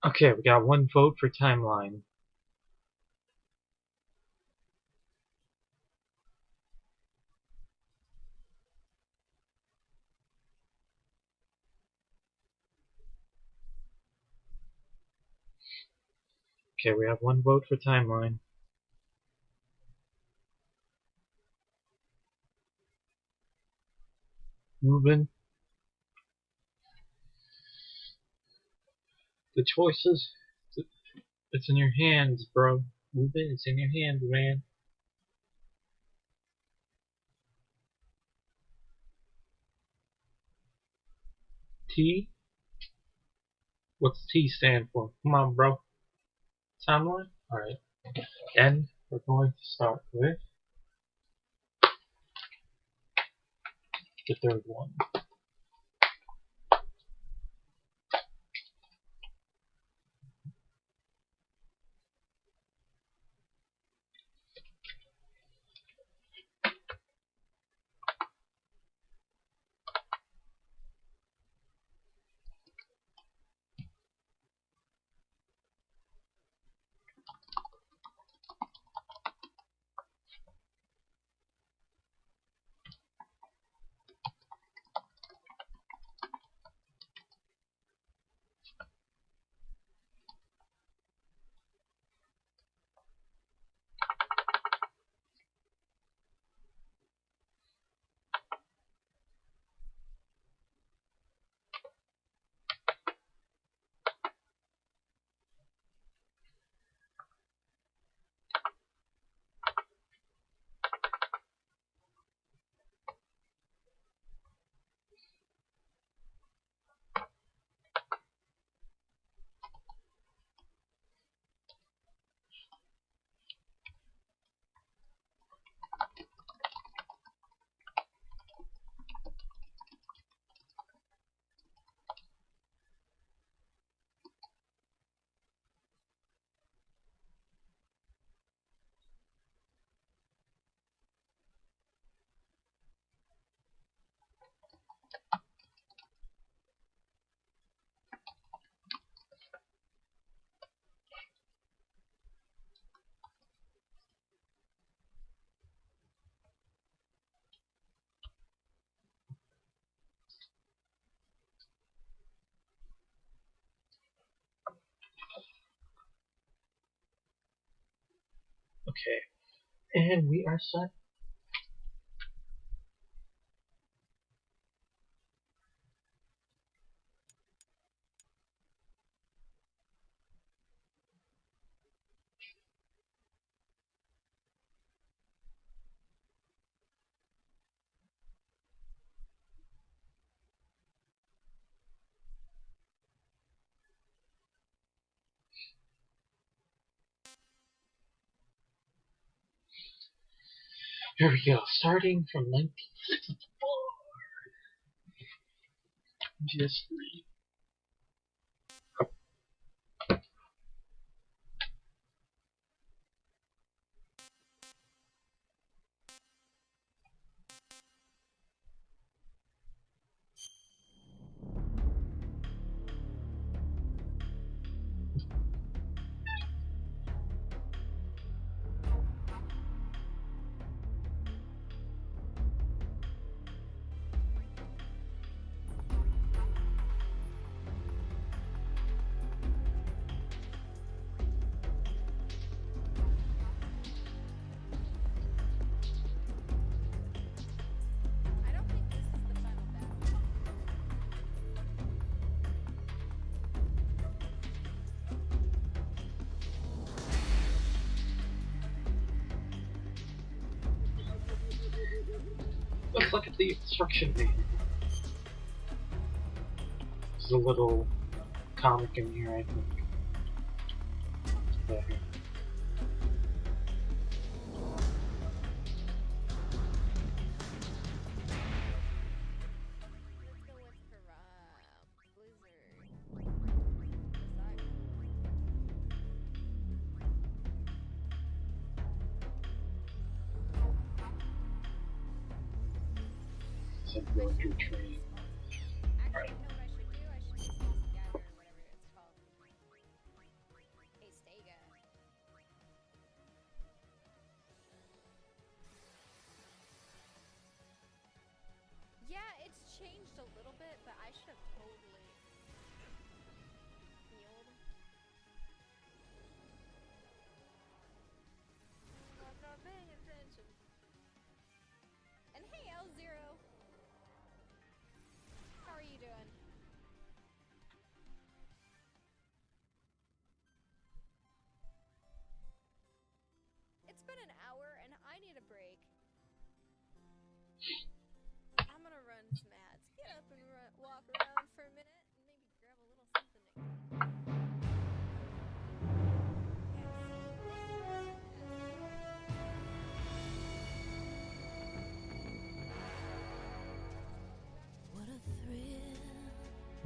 Okay, we got one vote for timeline. Okay, we have one vote for timeline. Ruben, the choices, it's in your hands, bro. Ruben, it's in your hands, man. T? What's T stand for? Come on, bro. Timeline? Alright. And we're going to start with the third one. Okay. And we are set. Here we go. Starting from 1964. Just read. Let's look at the instruction manual. There's a little comic in here, I think. There. Some grocery train. Alright.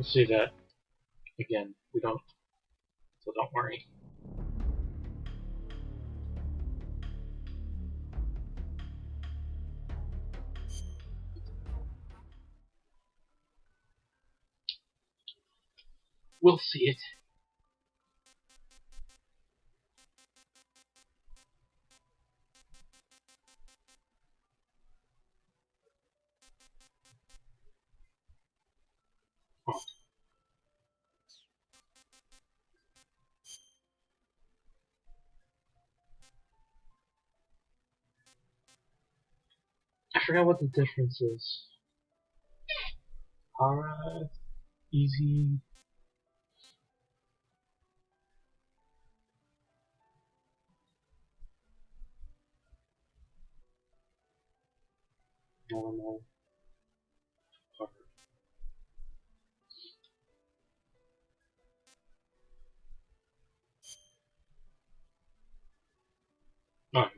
We'll see that again. We don't, so don't worry. We'll see it. Oh. I forgot what the difference is. Alright, easy. Normal. Hard. Oh.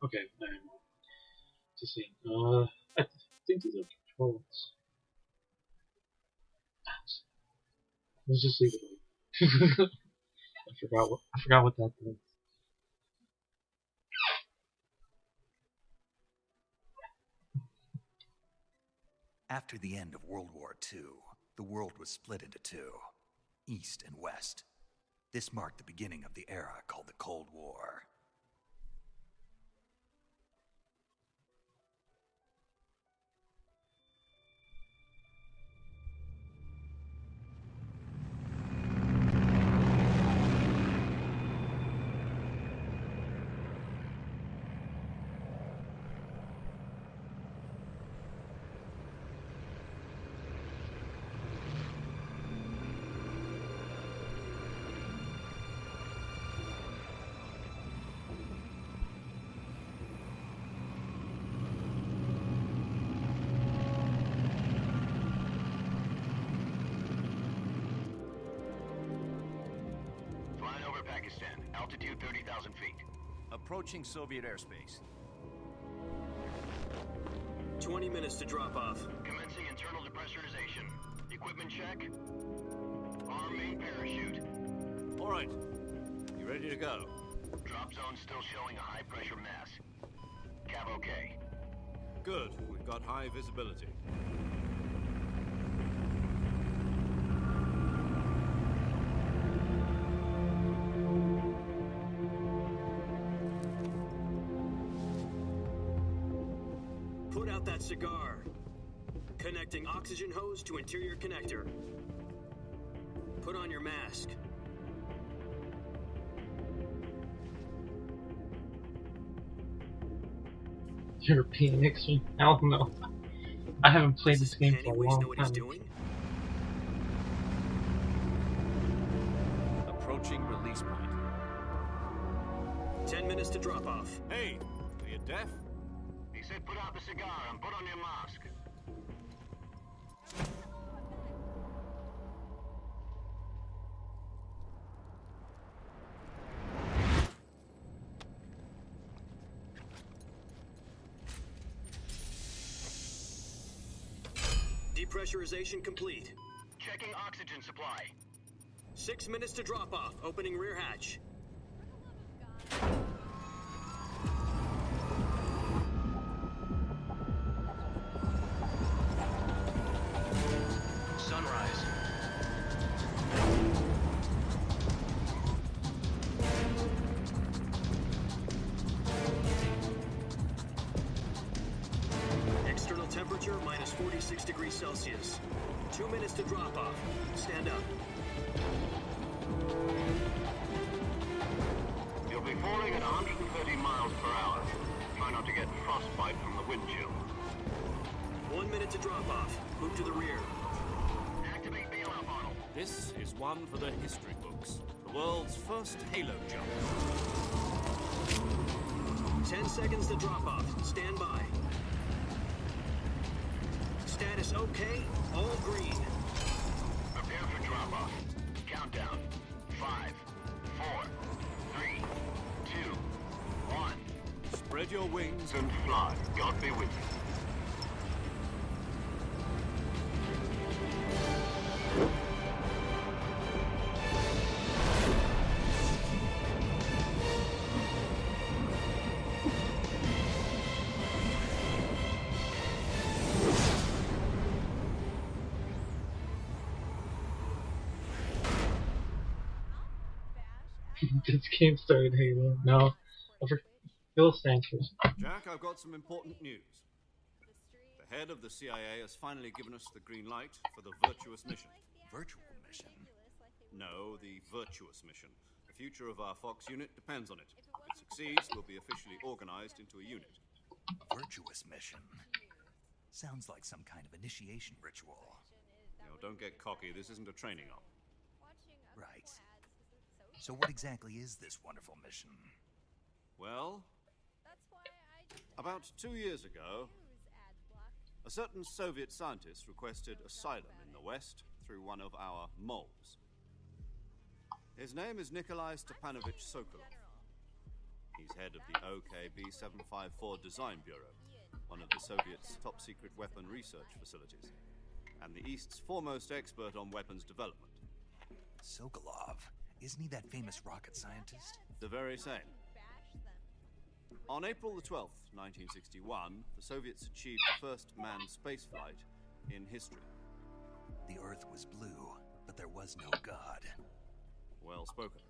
Okay, now to see. I think these are controls. Let's just leave it alone. I forgot what that was. After the end of World War II, the world was split into two, East and West. This marked the beginning of the era called the Cold War. Altitude 30,000 feet. Approaching Soviet airspace. 20 minutes to drop off. Commencing internal depressurization. Equipment check. Arm main parachute. All right. You ready to go? Drop zone still showing a high pressure mass. Cav okay. Good. We've got high visibility. Put out that cigar. Connecting oxygen hose to interior connector. Put on your mask. European Nixon? I don't know. I haven't played this game for a long know what he's time. doing? Approaching release point. 10 minutes to drop off. Hey, are you deaf? He said put out the cigar and put on your mask. Depressurization complete. Checking oxygen supply. 6 minutes to drop off. Opening rear hatch. Sunrise. External temperature minus 46 degrees Celsius. 2 minutes to drop off. Stand up. You'll be falling at 130 miles per hour. Try not to get frostbite from the wind chill. 1 minute to drop off. Move to the rear. Activate bailout model. This is one for the history books. The world's first Halo jump. 10 seconds to drop off. Stand by. Status okay. All green. Prepare for drop-off. Countdown. 5, 4, 3, 2, 1. Spread your wings And fly. God be with you. This game started Halo. No. I forgot. Phil Sanchez. Jack, I've got some important news. The head of the CIA has finally given us the green light for the Virtuous mission. Virtual mission? No, the Virtuous mission. The future of our Fox unit depends on it. If it succeeds, we'll be officially organized into a unit. Virtuous mission? Sounds like some kind of initiation ritual. Now, don't get cocky. This isn't a training op. Right. So what exactly is this wonderful mission? Well, about 2 years ago, a certain Soviet scientist requested asylum in the West through one of our moles. His name is Nikolai Stepanovich Sokolov. He's head of the OKB 754 Design Bureau, one of the Soviets' top-secret weapon research facilities, and the East's foremost expert on weapons development. Sokolov? Isn't he that famous rocket scientist? The very same. On April the 12th, 1961, the Soviets achieved the first manned spaceflight in history. The Earth was blue, but there was no God. Well spoken.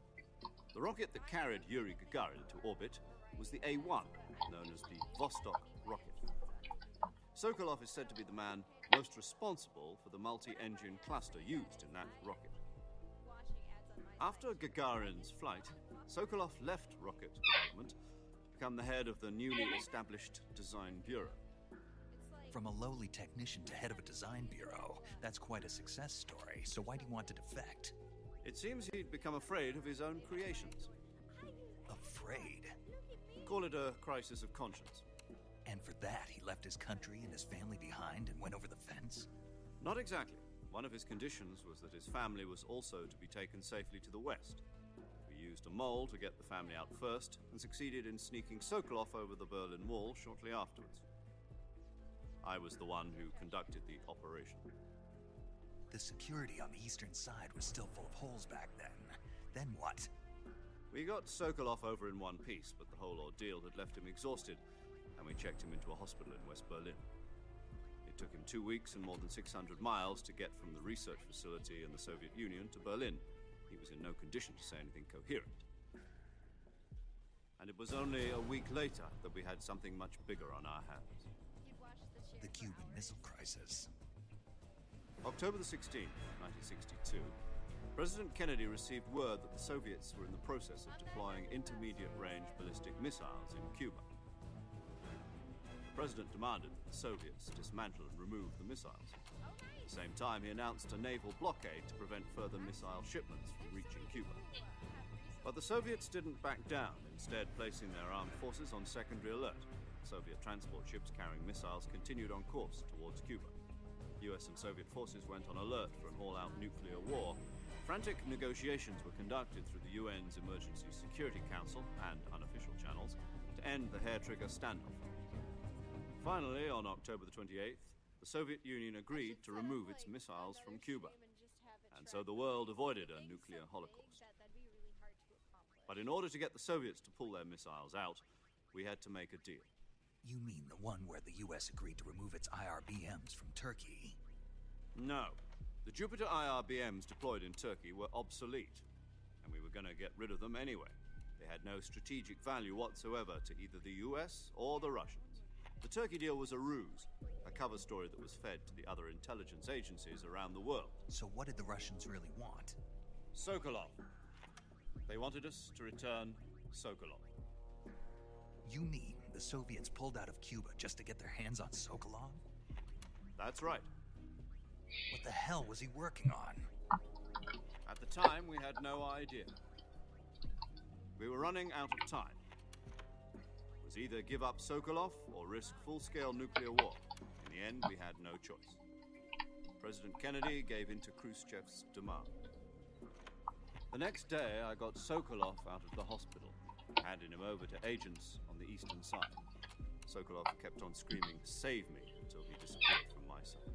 The rocket that carried Yuri Gagarin to orbit was the A-1, known as the Vostok rocket. Sokolov is said to be the man most responsible for the multi-engine cluster used in that rocket. After Gagarin's flight, Sokolov left rocket development to become the head of the newly established Design Bureau. From a lowly technician to head of a design bureau, that's quite a success story. So why do you want to defect? It seems he'd become afraid of his own creations. Afraid? Call it a crisis of conscience. And for that, he left his country and his family behind and went over the fence? Not exactly. One of his conditions was that his family was also to be taken safely to the west. We used a mole to get the family out first, and succeeded in sneaking Sokolov over the Berlin Wall shortly afterwards. I was the one who conducted the operation. The security on the eastern side was still full of holes back then. Then what? We got Sokolov over in one piece, but the whole ordeal had left him exhausted, and we checked him into a hospital in West Berlin. It took him 2 weeks and more than 600 miles to get from the research facility in the Soviet Union to Berlin. He was in no condition to say anything coherent. And it was only a week later that we had something much bigger on our hands. The Cuban Missile Crisis. October the 16th, 1962, President Kennedy received word that the Soviets were in the process of deploying intermediate-range ballistic missiles in Cuba. The President demanded that the Soviets dismantle and remove the missiles. At the same time, he announced a naval blockade to prevent further missile shipments from reaching Cuba. But the Soviets didn't back down, instead placing their armed forces on secondary alert. Soviet transport ships carrying missiles continued on course towards Cuba. US and Soviet forces went on alert for an all-out nuclear war. Frantic negotiations were conducted through the UN's Emergency Security Council and unofficial channels to end the hair-trigger standoff. Finally, on October the 28th, the Soviet Union agreed to remove its missiles from Cuba, and so the world avoided a nuclear holocaust. But in order to get the Soviets to pull their missiles out, we had to make a deal. You mean the one where the US agreed to remove its IRBMs from Turkey? No. The Jupiter IRBMs deployed in Turkey were obsolete, and we were going to get rid of them anyway. They had no strategic value whatsoever to either the US or the Russians. The Turkey deal was a ruse, a cover story that was fed to the other intelligence agencies around the world. So what did the Russians really want? Sokolov. They wanted us to return Sokolov. You mean the Soviets pulled out of Cuba just to get their hands on Sokolov? That's right. What the hell was he working on? At the time, we had no idea. We were running out of time. was either give up Sokolov or risk full-scale nuclear war. In the end, we had no choice. President Kennedy gave in to Khrushchev's demand. The next day, I got Sokolov out of the hospital, handing him over to agents on the eastern side. Sokolov kept on screaming, "Save me," until he disappeared from my side.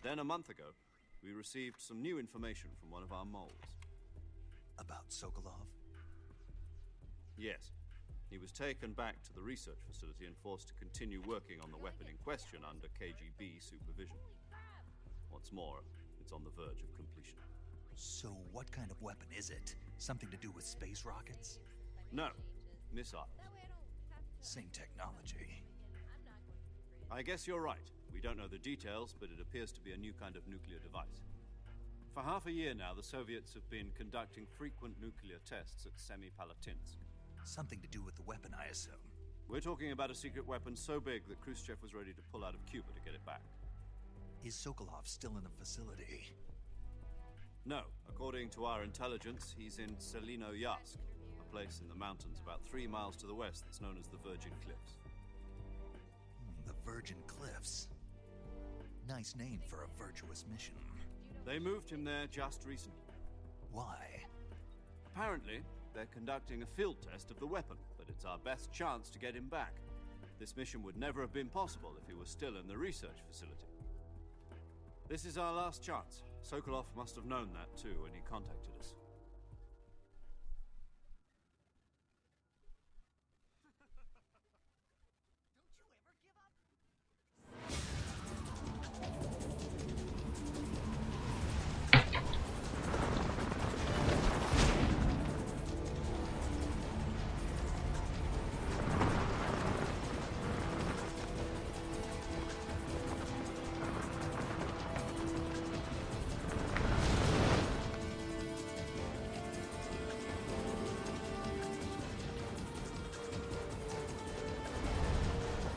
Then, a month ago, we received some new information from one of our moles. About Sokolov? Yes. He was taken back to the research facility and forced to continue working on the weapon in question under KGB supervision. What's more, it's on the verge of completion. So what kind of weapon is it? Something to do with space rockets? No, missiles. Same technology. I guess you're right. We don't know the details, but it appears to be a new kind of nuclear device. For half a year now, the Soviets have been conducting frequent nuclear tests at Semipalatinsk. Something to do with the weapon, I assume. We're talking about a secret weapon so big that Khrushchev was ready to pull out of Cuba to get it back. Is Sokolov still in the facility? No. According to our intelligence, he's in Selino-Yarsk, a place in the mountains about 3 miles to the west that's known as the Virgin Cliffs. The Virgin Cliffs. Nice name for a virtuous mission. They moved him there just recently. Why? Apparently, they're conducting a field test of the weapon, but it's our best chance to get him back. This mission would never have been possible if he was still in the research facility. This is our last chance. Sokolov must have known that too when he contacted us.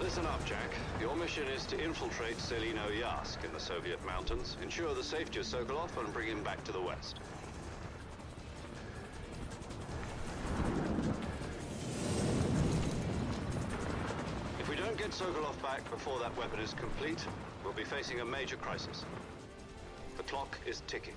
Listen up, Jack. Your mission is to infiltrate Selino-Yarsk in the Soviet mountains, ensure the safety of Sokolov, and bring him back to the West. If we don't get Sokolov back before that weapon is complete, we'll be facing a major crisis. The clock is ticking.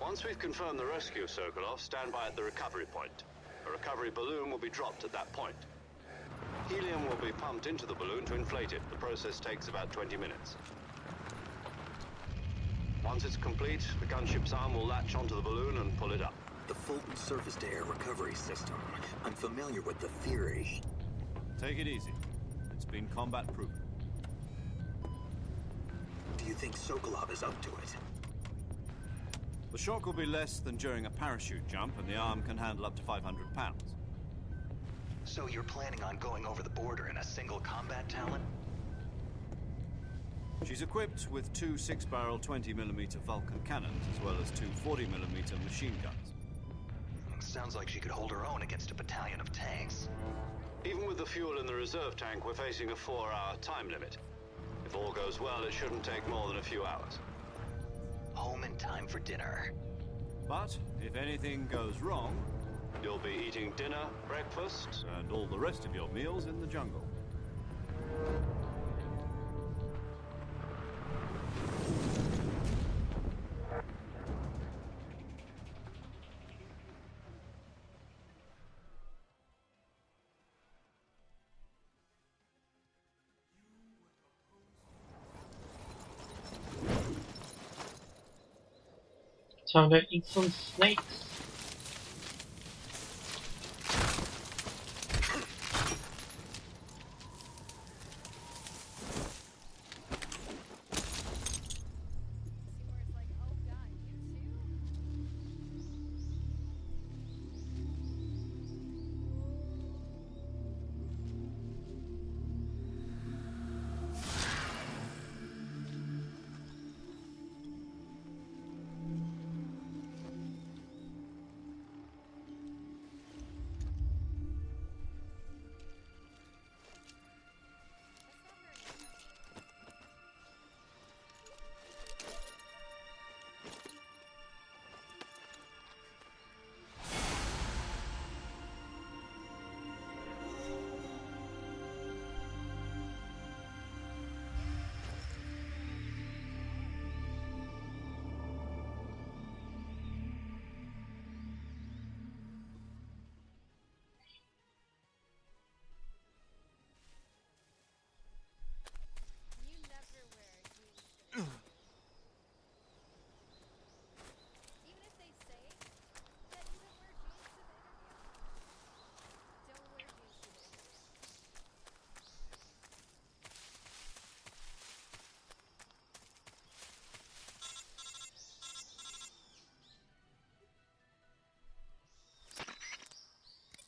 Once we've confirmed the rescue of Sokolov, stand by at the recovery point. A recovery balloon will be dropped at that point. Helium will be pumped into the balloon to inflate it. The process takes about 20 minutes. Once it's complete, the gunship's arm will latch onto the balloon and pull it up. The Fulton surface-to-air recovery system. I'm familiar with the theory. Take it easy. It's been combat-proven. Do you think Sokolov is up to it? The shock will be less than during a parachute jump, and the arm can handle up to 500 pounds. So you're planning on going over the border in a single combat Talon? She's equipped with 2 6-barrel 20mm Vulcan cannons, as well as 2 40mm machine guns. Sounds like she could hold her own against a battalion of tanks. Even with the fuel in the reserve tank, we're facing a 4-hour time limit. If all goes well, it shouldn't take more than a few hours. Home in time for dinner. But if anything goes wrong, You'll be eating dinner, breakfast, and all the rest of your meals in the jungle. Time to eat some snakes.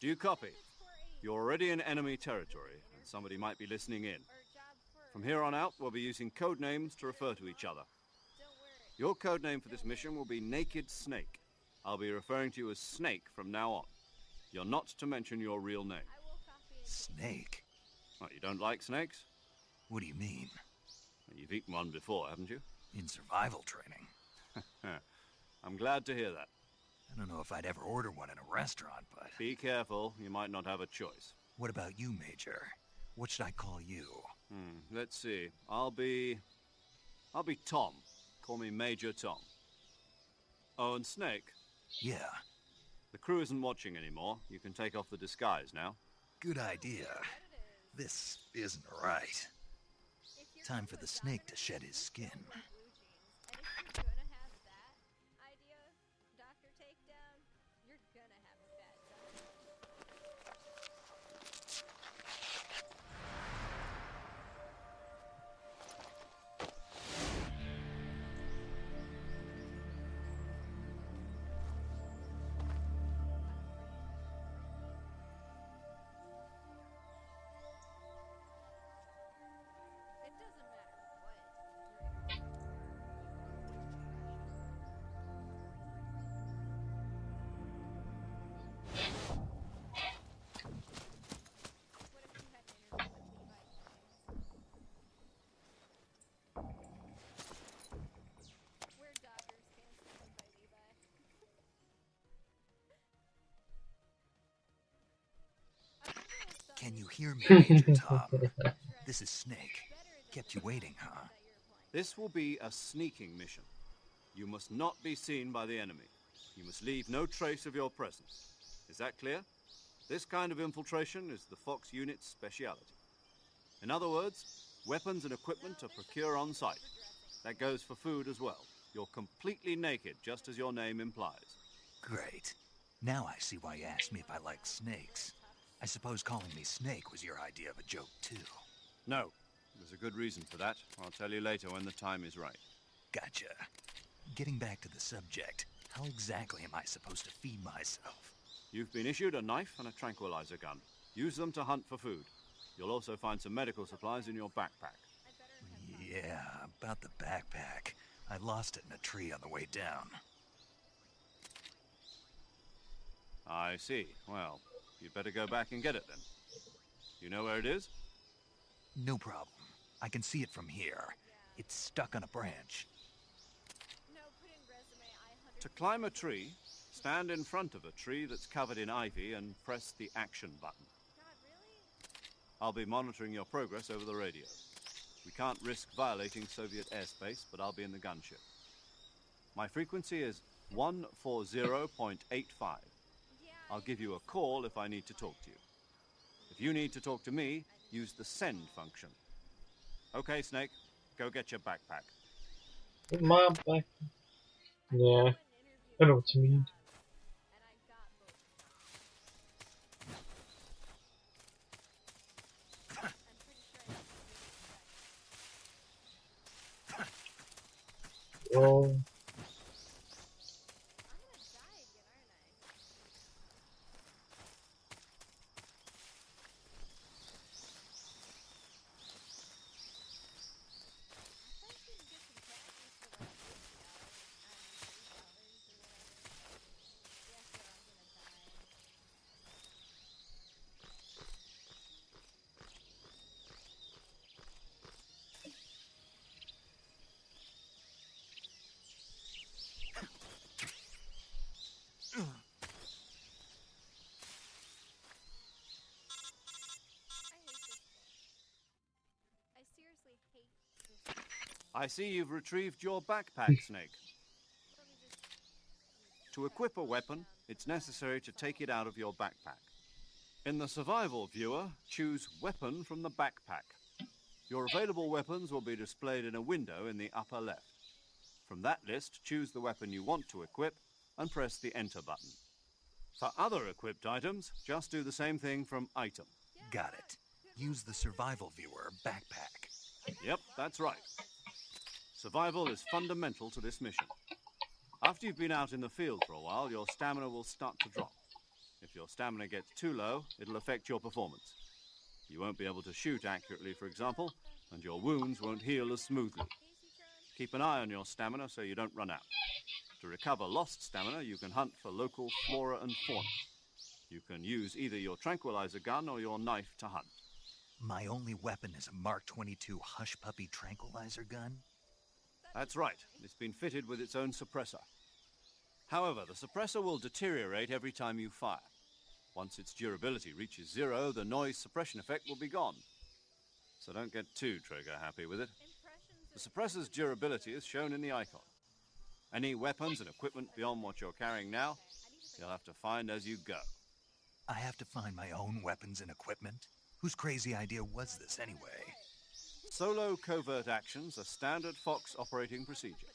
Do you copy? You're already in enemy territory, and somebody might be listening in. From here on out, we'll be using code names to refer to each other. Your code name for this mission will be Naked Snake. I'll be referring to you as Snake from now on. You're not to mention your real name. Snake? What, you don't like snakes? What do you mean? You've eaten one before, haven't you? In survival training? I'm glad to hear that. I don't know if I'd ever order one in a restaurant, but... Be careful, you might not have a choice. What about you, Major? What should I call you? Let's see. I'll be Tom. Call me Major Tom. Oh, and Snake? Yeah, The crew isn't watching anymore. You can take off the disguise now. good idea. This isn't right. Time for the snake to shed his skin. And if you're gonna have that idea, Dr. Takedown, you're gonna have a bad time. It doesn't matter what What if you had an interview with Levi today? We're Dodgers fans owned by Levi. Can you hear me, Major Tom? This is Snake. Kept you waiting, huh? This will be a sneaking mission. You must not be seen by the enemy. You must leave no trace of your presence. Is that clear? This kind of infiltration is the Fox unit's speciality. In other words, weapons and equipment are procured on site. That goes for food as well. You're completely naked, just as your name implies. Great. Now I see why you asked me if I like snakes. I suppose calling me Snake was your idea of a joke, too. No, there's a good reason for that. I'll tell you later when the time is right. Gotcha. Getting back to the subject, how exactly am I supposed to feed myself? You've been issued a knife and a tranquilizer gun. Use them to hunt for food. You'll also find some medical supplies in your backpack. Yeah, about the backpack. I lost it in a tree on the way down. I see. Well, you'd better go back and get it then. You know where it is? No problem. I can see it from here. It's stuck on a branch. No, put in resume I To climb a tree, stand in front of a tree that's covered in ivy and press the action button. God, really? I'll be monitoring your progress over the radio. We can't risk violating Soviet airspace, but I'll be in the gunship. My frequency is 140.85. I'll give you a call if I need to talk to you. If you need to talk to me, use the send function. Okay, Snake, go get your backpack. My back. Yeah, I know what you mean. And I got both. I'm pretty sure I Oh, I'm gonna die again, aren't I? I thought you could get some taxes for like $50 or whatever. Yeah, sure, I'm gonna die. I hate this book. I seriously hate this book. I see you've retrieved your backpack, Snake. Let me just To equip a weapon, it's necessary to take it out of your backpack. In the survival viewer, choose Weapon from the backpack. Your available weapons will be displayed in a window in the upper left. From that list, choose the weapon you want to equip and press the Enter button. For other equipped items, just do the same thing from Item. Got it. Use the survival viewer backpack. Yep, that's right. Survival is fundamental to this mission. After you've been out in the field for a while, your stamina will start to drop. If your stamina gets too low, it'll affect your performance. You won't be able to shoot accurately, for example, and your wounds won't heal as smoothly. Keep an eye on your stamina so you don't run out. To recover lost stamina, you can hunt for local flora and fauna. You can use either your tranquilizer gun or your knife to hunt. My only weapon is a Mark 22 Hush Puppy tranquilizer gun? That's right. It's been fitted with its own suppressor. However, the suppressor will deteriorate every time you fire. Once its durability reaches 0, the noise suppression effect will be gone. So don't get too trigger-happy with it. The suppressor's durability is shown in the icon. Any weapons and equipment beyond what you're carrying now, you'll have to find as you go. I have to find my own weapons and equipment? Whose crazy idea was this anyway? Solo covert actions are standard Fox operating procedure.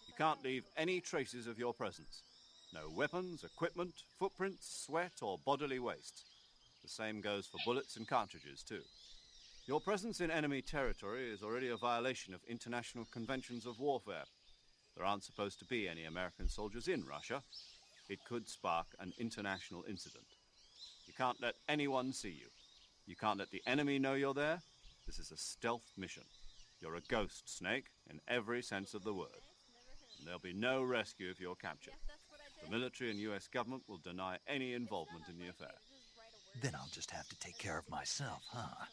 You can't leave any traces of your presence. No weapons, equipment, footprints, sweat, or bodily waste. The same goes for bullets and cartridges, too. Your presence in enemy territory is already a violation of international conventions of warfare. There aren't supposed to be any American soldiers in Russia. It could spark an international incident. You can't let anyone see you. You can't let the enemy know you're there. This is a stealth mission. You're a ghost, Snake, in every sense of the word. And there'll be no rescue if you're captured. The military and US government will deny any involvement in the affair. Then I'll just have to take care of myself, huh?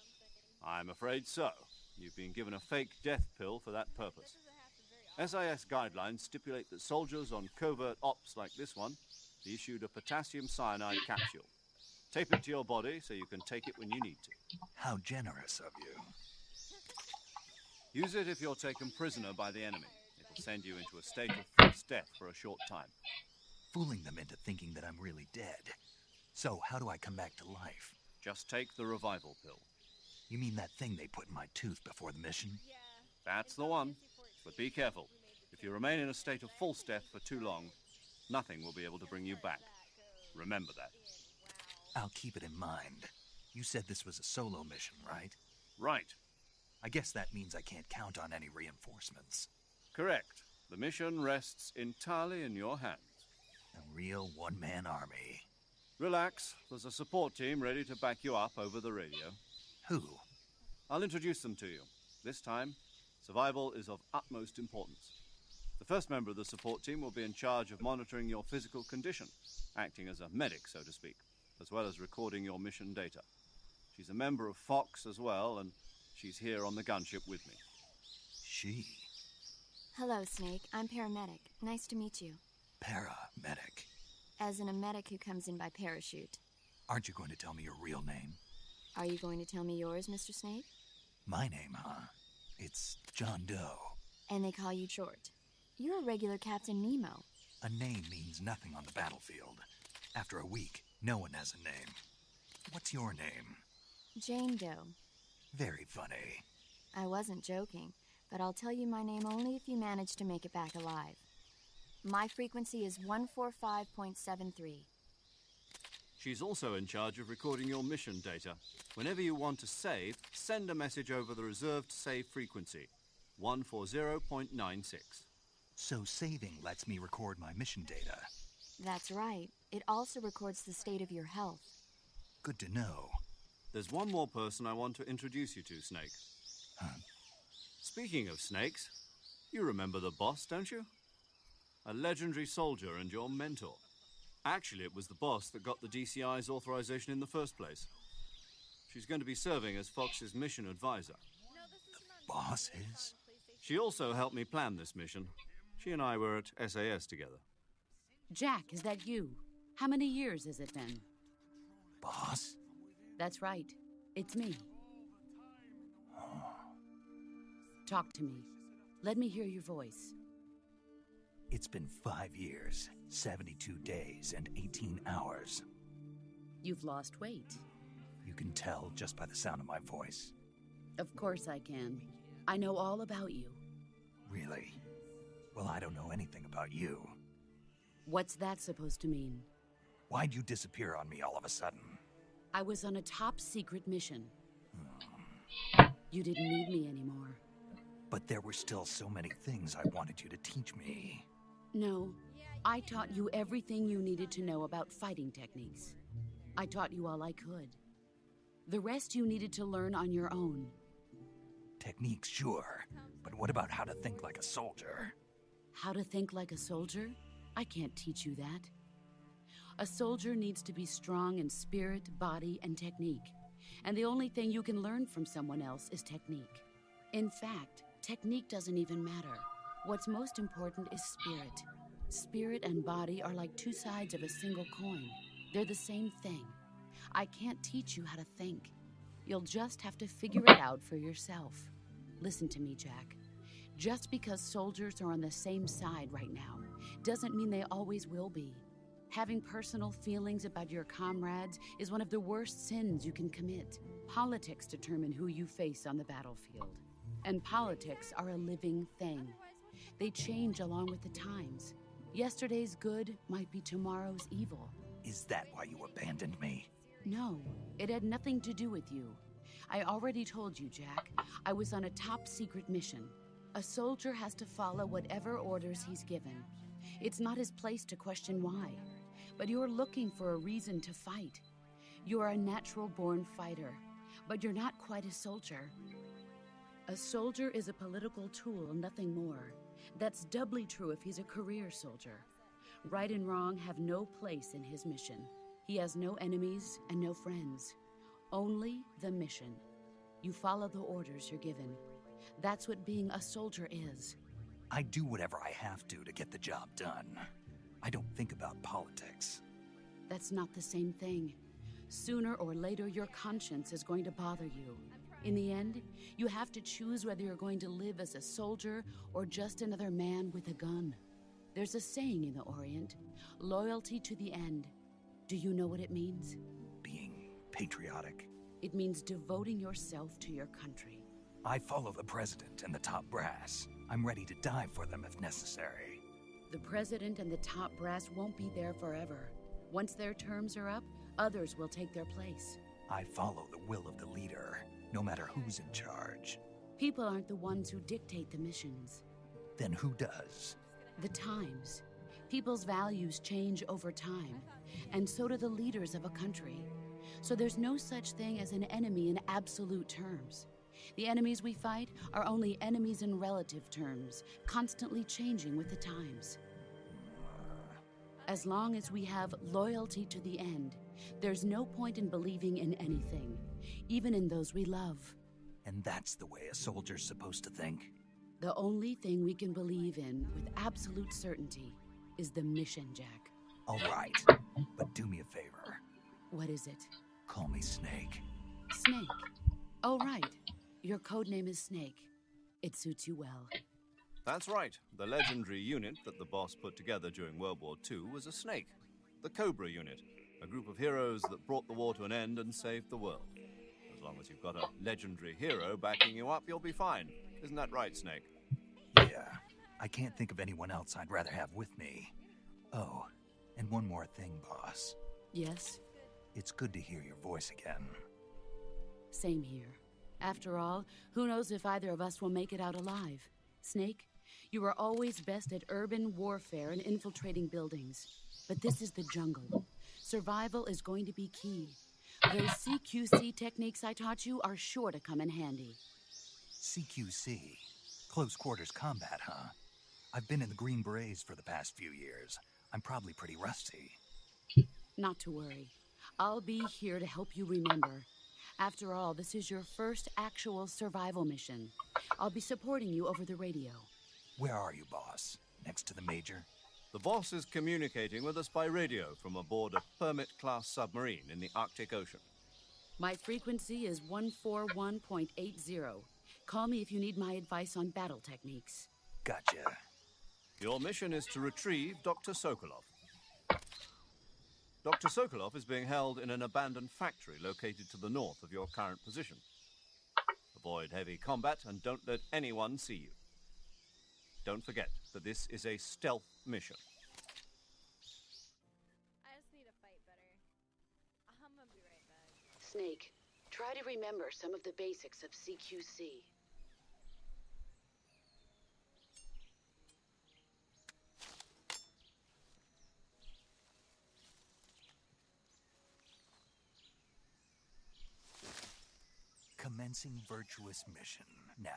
I'm afraid so. You've been given a fake death pill for that purpose. SIS guidelines stipulate that soldiers on covert ops like this one be issued a potassium cyanide capsule. Tape it to your body so you can take it when you need to. How generous of you. Use it if you're taken prisoner by the enemy. It'll send you into a state of false death for a short time. Fooling them into thinking that I'm really dead. So, how do I come back to life? Just take the revival pill. You mean that thing they put in my tooth before the mission? That's the one. But be careful. If you remain in a state of false death for too long, nothing will be able to bring you back. Remember that. I'll keep it in mind. You said this was a solo mission, right? Right. I guess that means I can't count on any reinforcements. Correct. The mission rests entirely in your hands. A real one-man army. Relax. There's a support team ready to back you up over the radio. Who? I'll introduce them to you. This time, survival is of utmost importance. The first member of the support team will be in charge of monitoring your physical condition, acting as a medic, so to speak, as well as recording your mission data. She's a member of Fox as well, and she's here on the gunship with me. She? Hello, Snake. I'm paramedic. Nice to meet you. Paramedic. As in a medic who comes in by parachute. Aren't you going to tell me your real name? Are you going to tell me yours, Mr. Snake? My name, huh? It's John Doe. And they call you Short. You're a regular Captain Nemo. A name means nothing on the battlefield. After a week, no one has a name. What's your name? Jane Doe. Very funny. I wasn't joking, but I'll tell you my name only if you manage to make it back alive. My frequency is 145.73. She's also in charge of recording your mission data. Whenever you want to save, send a message over the reserved save frequency, 140.96. So saving lets me record my mission data. That's right. It also records the state of your health. Good to know. There's one more person I want to introduce you to, Snake. Huh? Speaking of snakes, you remember the boss, don't you? A legendary soldier and your mentor. Actually, it was the boss that got the DCI's authorization in the first place. She's going to be serving as Fox's mission advisor. Boss is? She also helped me plan this mission. She and I were at SAS together. Jack, is that you? How many years has it been? Boss? That's right. It's me. Talk to me. Let me hear your voice. It's been 5 years, 72 days, and 18 hours. You've lost weight. You can tell just by the sound of my voice. Of course I can. I know all about you. Really? Well, I don't know anything about you. What's that supposed to mean? Why'd you disappear on me all of a sudden? I was on a top-secret mission. You didn't need me anymore. But there were still so many things I wanted you to teach me. No, I taught you everything you needed to know about fighting techniques. I taught you all I could. The rest you needed to learn on your own. Techniques, sure. But what about how to think like a soldier? How to think like a soldier? I can't teach you that. A soldier needs to be strong in spirit, body, and technique. And the only thing you can learn from someone else is technique. In fact, technique doesn't even matter. What's most important is spirit. Spirit and body are like two sides of a single coin. They're the same thing. I can't teach you how to think. You'll just have to figure it out for yourself. Listen to me, Jack. Just because soldiers are on the same side right now doesn't mean they always will be. Having personal feelings about your comrades is one of the worst sins you can commit. Politics determine who you face on the battlefield. And politics are a living thing. They change along with the times. Yesterday's good might be tomorrow's evil. Is that why you abandoned me? No, it had nothing to do with you. I already told you, Jack. I was on a top-secret mission. A soldier has to follow whatever orders he's given. It's not his place to question why. But you're looking for a reason to fight. You're a natural-born fighter, but you're not quite a soldier. A soldier is a political tool, nothing more. That's doubly true if he's a career soldier. Right and wrong have no place in his mission. He has no enemies and no friends. Only the mission. You follow the orders you're given. That's what being a soldier is. I do whatever I have to get the job done. I don't think about politics. That's not the same thing. Sooner or later, your conscience is going to bother you. In the end, you have to choose whether you're going to live as a soldier or just another man with a gun. There's a saying in the Orient, loyalty to the end. Do you know what it means? Being patriotic. It means devoting yourself to your country. I follow the president and the top brass. I'm ready to die for them if necessary. The president and the top brass won't be there forever. Once their terms are up, others will take their place. I follow the will of the leader, no matter who's in charge. People aren't the ones who dictate the missions. Then who does? The times. People's values change over time, and so do the leaders of a country. So there's no such thing as an enemy in absolute terms. The enemies we fight are only enemies in relative terms, constantly changing with the times. As long as we have loyalty to the end, there's no point in believing in anything, even in those we love. And that's the way a soldier's supposed to think? The only thing we can believe in with absolute certainty is the mission, Jack. All right, but do me a favor. What is it? Call me Snake. Snake? Oh, right. Your codename is Snake. It suits you well. That's right. The legendary unit that the boss put together during World War II was a snake. The Cobra unit, a group of heroes that brought the war to an end and saved the world. As long as you've got a legendary hero backing you up, you'll be fine. Isn't that right, Snake? Yeah. I can't think of anyone else I'd rather have with me. Oh, and one more thing, boss. Yes? It's good to hear your voice again. Same here. After all, who knows if either of us will make it out alive? Snake, you are always best at urban warfare and infiltrating buildings. But this is the jungle. Survival is going to be key. Those CQC techniques I taught you are sure to come in handy. CQC? Close quarters combat, huh? I've been in the Green Berets for the past few years. I'm probably pretty rusty. Not to worry. I'll be here to help you remember. After all, this is your first actual survival mission. I'll be supporting you over the radio. Where are you, boss? Next to the Major? The boss is communicating with us by radio from aboard a Permit-class submarine in the Arctic Ocean. My frequency is 141.80. Call me if you need my advice on battle techniques. Gotcha. Your mission is to retrieve Dr. Sokolov. Dr. Sokolov is being held in an abandoned factory located to the north of your current position. Avoid heavy combat and don't let anyone see you. Don't forget that this is a stealth mission. I just need to fight better. I'm gonna be right back. Snake, try to remember some of the basics of CQC. Commencing virtuous mission now.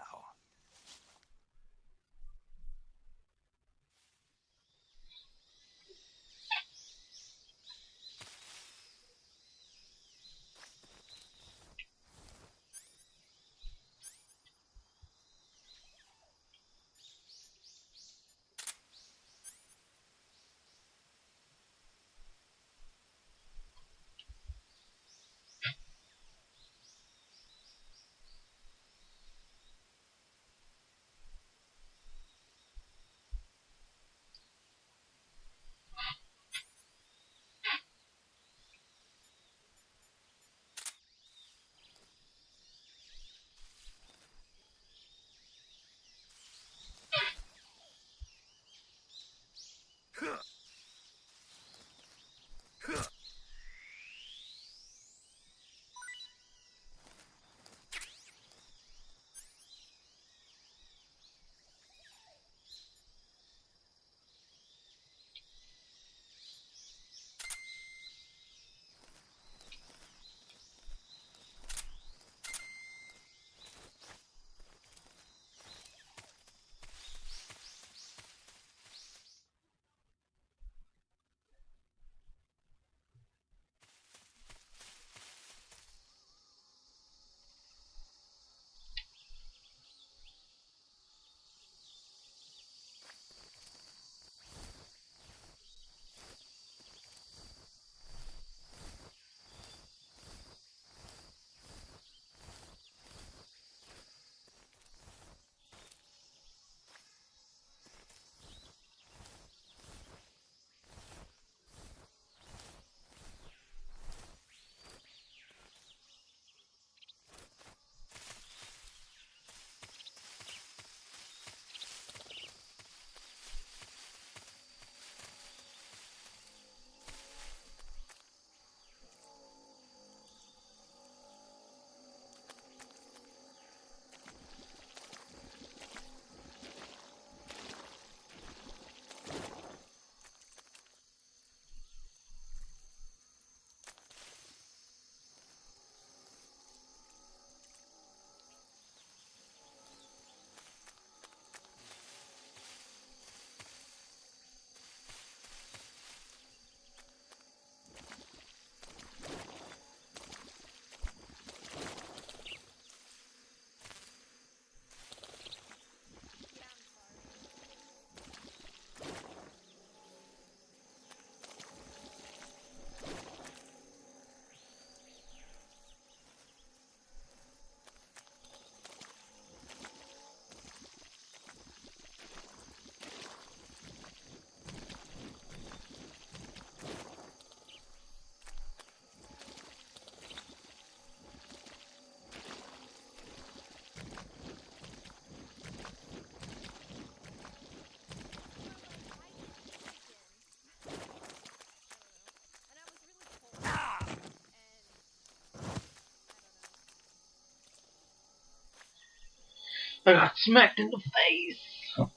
I got smacked in the face.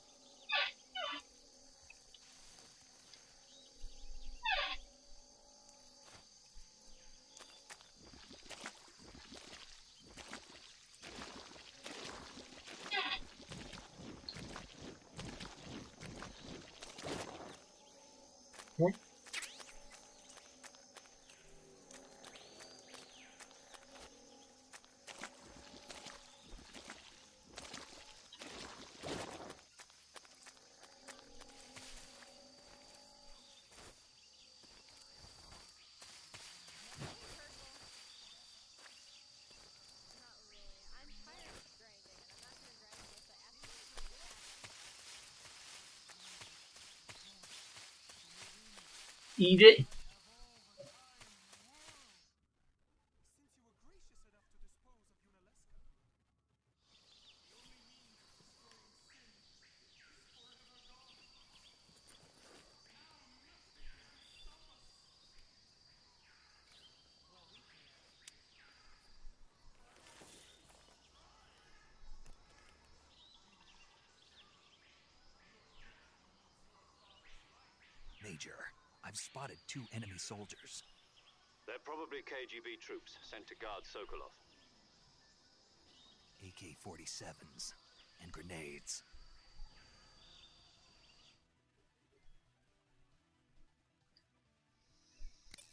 What? Eat it. Major, I've spotted 2 enemy soldiers. They're probably KGB troops sent to guard Sokolov. AK-47s, and grenades.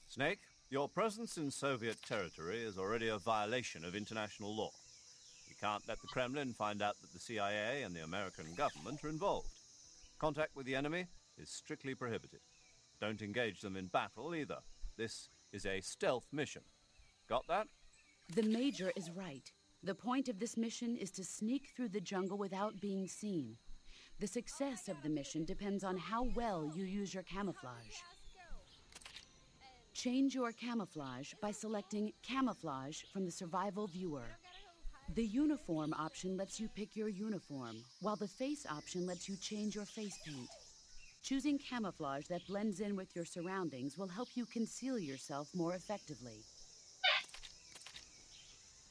Snake, your presence in Soviet territory is already a violation of international law. You can't let the Kremlin find out that the CIA and the American government are involved. Contact with the enemy is strictly prohibited. Don't engage them in battle either. This is a stealth mission. Got that? The Major is right. The point of this mission is to sneak through the jungle without being seen. The success of the mission depends on how well you use your camouflage. Change your camouflage by selecting Camouflage from the Survival Viewer. The Uniform option lets you pick your uniform, while the Face option lets you change your face paint. Choosing camouflage that blends in with your surroundings will help you conceal yourself more effectively.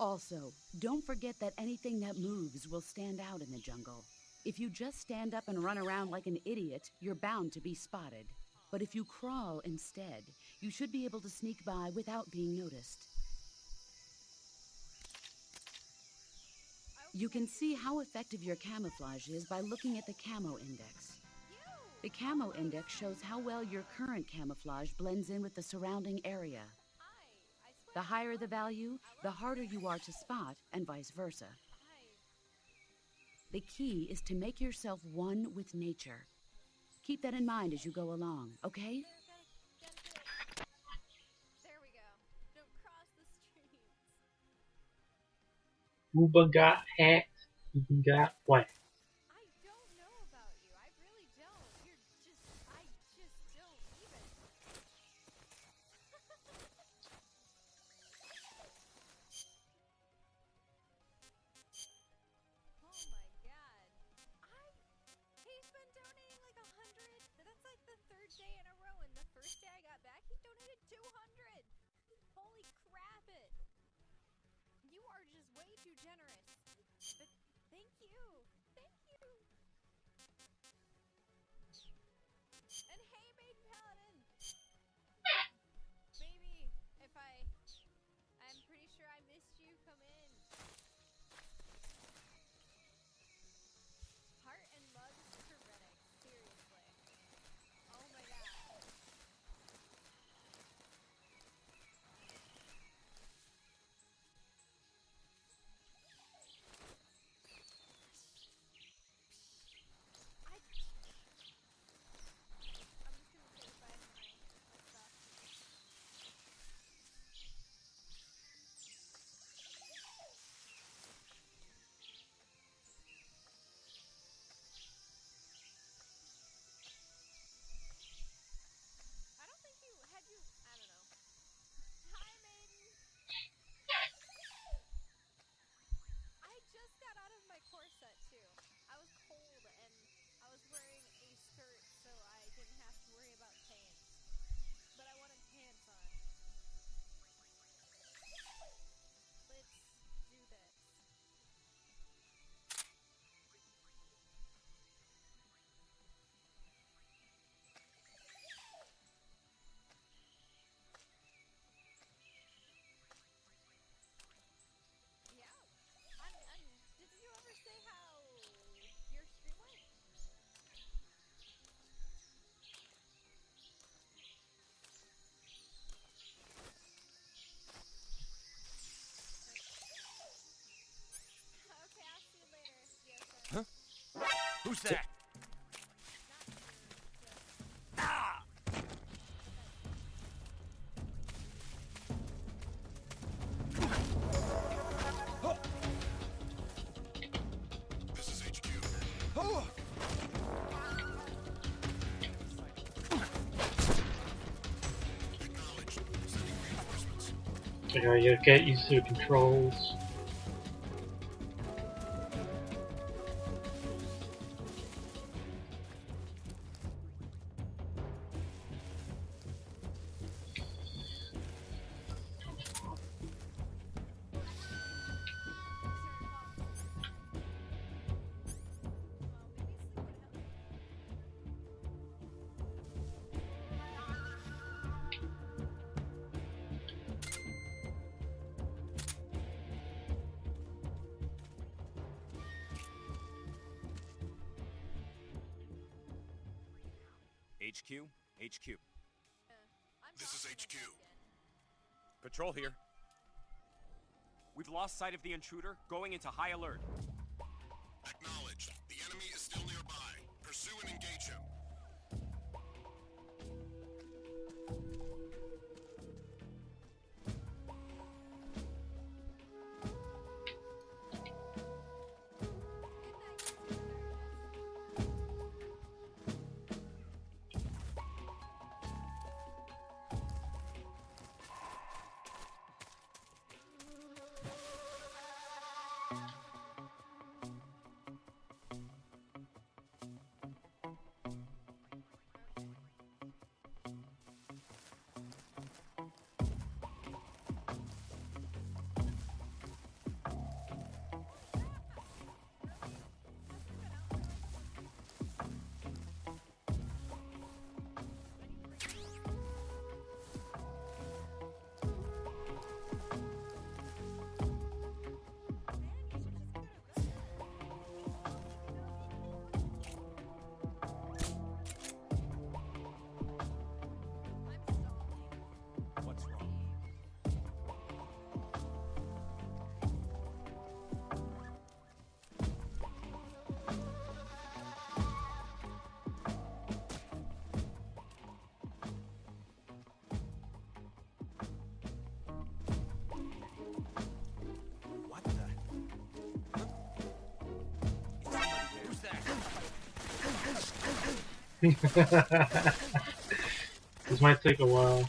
Also, don't forget that anything that moves will stand out in the jungle. If you just stand up and run around like an idiot, you're bound to be spotted. But if you crawl instead, you should be able to sneak by without being noticed. You can see how effective your camouflage is by looking at the Camo Index. The Camo Index shows how well your current camouflage blends in with the surrounding area. The higher the value, the harder you are to spot, and vice versa. The key is to make yourself one with nature. Keep that in mind as you go along, okay? There we go. Don't cross the streams. Uba got hacked. Uba got whacked. I don't know about you. I really don't. I just don't even. Oh my god. He's been donating like 100. That's like the third day in a row, and the first day I got back, he donated 200. Holy crap it. You are just way too generous. But thank you. Thank you. And hey, Maiden Paladin. Maybe if I'm pretty sure I missed you. Come in. Heart and mugs heretic. Seriously. Oh my god. I'm just gonna say goodbye to my stuff. I don't think you had you. I don't know. Hi, Maiden. I just got out of my corset too. I was cold and I was wearing a skirt so I didn't have to worry about pants. But I wanted pants on. Let's do this. Yeah. Did you ever say how your stream went? Okay, I'll see you later. Yes, sir. Who's that? This is HQ. Acknowledged. Sending reinforcements. You know, you get used to the controls. HQ, HQ. I'm This is talking to HQ. him again. Patrol here. We've lost sight of the intruder, going into high alert. Acknowledged. The enemy is still nearby. Pursue and engage him. What's wrong? What the? Who's that? This might take a while.